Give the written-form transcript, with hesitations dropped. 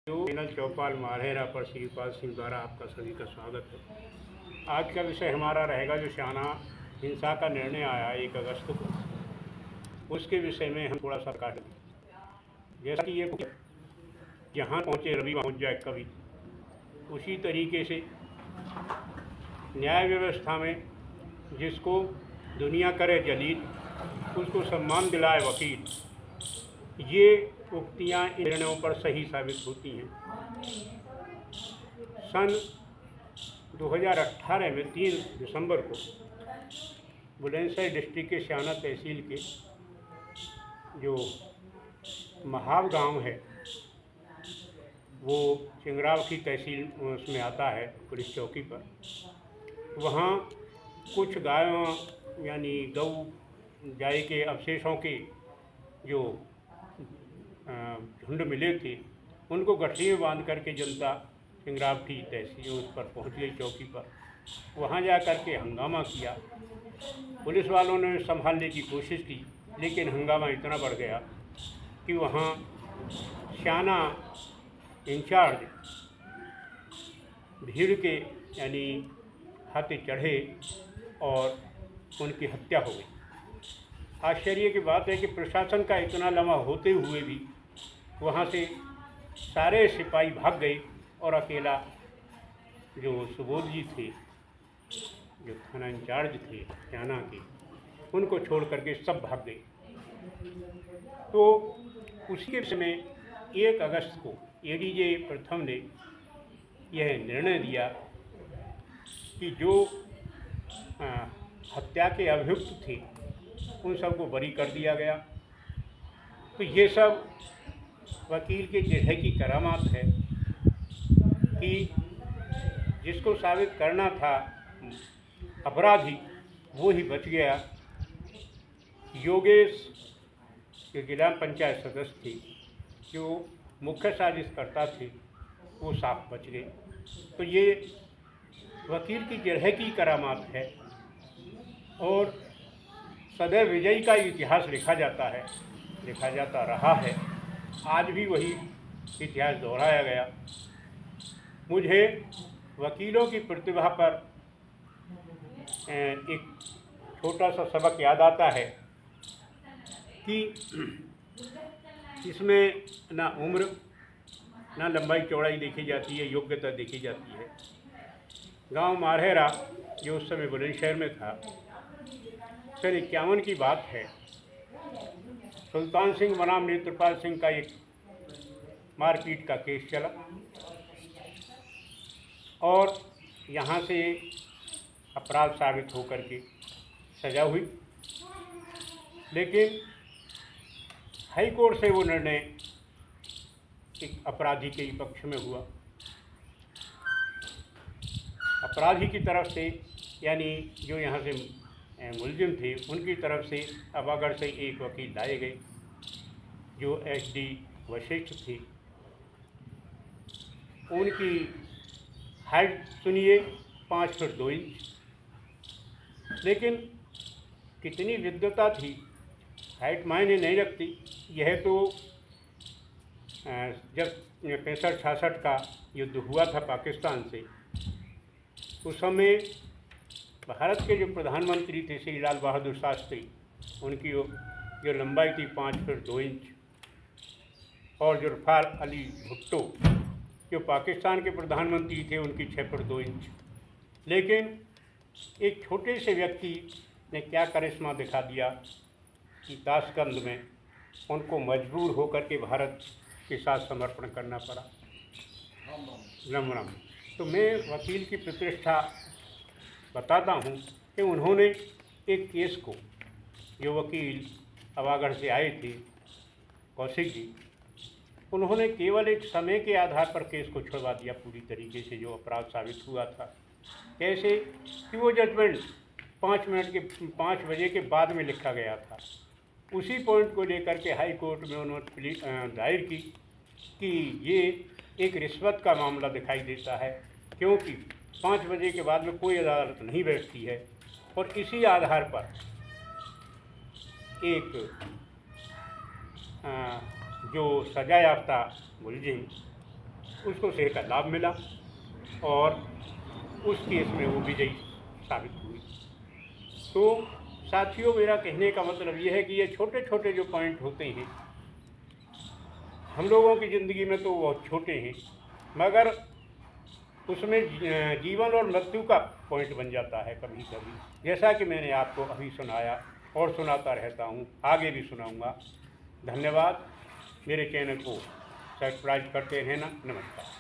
Panel चौपाल मारहेरा पर श्रीपाल सिंह द्वारा आपका सभी का स्वागत है। आज का विषय हमारा रहेगा जो शाना हिंसा का निर्णय आया 1 अगस्त को, उसके विषय में हम थोड़ा सा काट दें। जैसा कि ये जहाँ पहुँचे रवि पहुँच जाए कवि, उसी तरीके से न्याय व्यवस्था में जिसको दुनिया करे जलील, उसको सम्मान दिलाए वकील, ये उक्तियाँ इन निर्णयों पर सही साबित होती हैं। सन 2018 में 3 दिसंबर को बुलंदशहर डिस्ट्रिक्ट के शाना तहसील के जो महाव गांव है, वो चिंगराव की तहसील उसमें आता है पुलिस चौकी पर। वहाँ कुछ गायों यानी गौ गाय के अवशेषों के जो झुंड मिले थे, उनको गठरी में बांध करके जनता चिंगराव की तहसील उस पर पहुँच गई चौकी पर। वहाँ जा कर के हंगामा किया। पुलिस वालों ने संभालने की कोशिश की, लेकिन हंगामा इतना बढ़ गया कि वहाँ शाना इंचार्ज भीड़ के यानी हाथे चढ़े और उनकी हत्या हो गई। आश्चर्य की बात है कि प्रशासन का इतना लम्हा होते हुए भी वहाँ से सारे सिपाही भाग गए और अकेला जो सुबोध जी थे, जो थाना इंचार्ज थे शाना के, उनको छोड़ करके सब भाग गए। तो उसी के समय 1 अगस्त को एडीजे प्रथम ने यह निर्णय दिया कि जो हत्या के अभियुक्त थे उन सबको बरी कर दिया गया। तो ये सब वकील के जिरह की करामात है कि जिसको साबित करना था अपराधी, वो ही बच गया। योगेश जो जिला पंचायत सदस्य थे, जो मुख्य साजिशकर्ता थे, वो साफ बच गए। तो ये वकील की जिरह की करामात है और सदैव विजयी का इतिहास लिखा जाता है, लिखा जाता रहा है। आज भी वही इतिहास दोहराया गया। मुझे वकीलों की प्रतिभा पर एक छोटा सा सबक याद आता है कि इसमें ना उम्र ना लंबाई चौड़ाई देखी जाती है, योग्यता देखी जाती है। गांव मारहेरा जो उस समय बुलंदशहर में था, सन 51 की बात है। सुल्तान सिंह बनाम नेत्रपाल सिंह का एक मारपीट का केस चला और यहाँ से अपराध साबित होकर के सज़ा हुई, लेकिन हाई कोर्ट से वो निर्णय एक अपराधी के पक्ष में हुआ। अपराधी की तरफ से यानी जो यहाँ से मुलजिम थे, उनकी तरफ से अबागढ़ से एक वकील लाए गए जो HD वशिष्ठ थे। उनकी हाइट सुनिए 5 फुट 2 इंच, लेकिन कितनी विद्वता थी, हाइट मायने नहीं रखती। यह तो जब 65-66 का युद्ध हुआ था पाकिस्तान से, उस समय भारत के जो प्रधानमंत्री थे श्री लाल बहादुर शास्त्री, उनकी जो लंबाई थी 5 फुट 2 इंच, और जुल्फ़ार अली भुट्टो जो पाकिस्तान के प्रधानमंत्री थे, उनकी 6 फुट 2 इंच। लेकिन एक छोटे से व्यक्ति ने क्या करिश्मा दिखा दिया कि ताशकंद में उनको मजबूर होकर के भारत के साथ समर्पण करना पड़ा। राम राम। तो मैं वकील की प्रतिष्ठा बताता हूँ कि उन्होंने एक केस को, जो वकील अबागढ़ से आए थे कौशिक जी, उन्होंने केवल एक समय के आधार पर केस को छुड़वा दिया पूरी तरीके से, जो अपराध साबित हुआ था। कैसे कि वो जजमेंट 5 बजे के बाद में लिखा गया था। उसी पॉइंट को लेकर के हाई कोर्ट में उन्होंने दायर की कि ये एक रिश्वत का मामला दिखाई देता है, क्योंकि 5 बजे के बाद में कोई अदालत नहीं बैठती है। और इसी आधार पर एक जो सजा याफ्ता मुलजिम उसको सेह का लाभ मिला और उस केस में वो विजयी साबित हुई। तो साथियों, मेरा कहने का मतलब ये है कि ये छोटे छोटे जो पॉइंट होते हैं हम लोगों की ज़िंदगी में तो बहुत छोटे हैं, मगर उसमें जीवन और मृत्यु का पॉइंट बन जाता है कभी कभी, जैसा कि मैंने आपको अभी सुनाया और सुनाता रहता हूँ, आगे भी सुनाऊँगा। धन्यवाद। मेरे चैनल को सब्सक्राइब करते रहना। नमस्कार।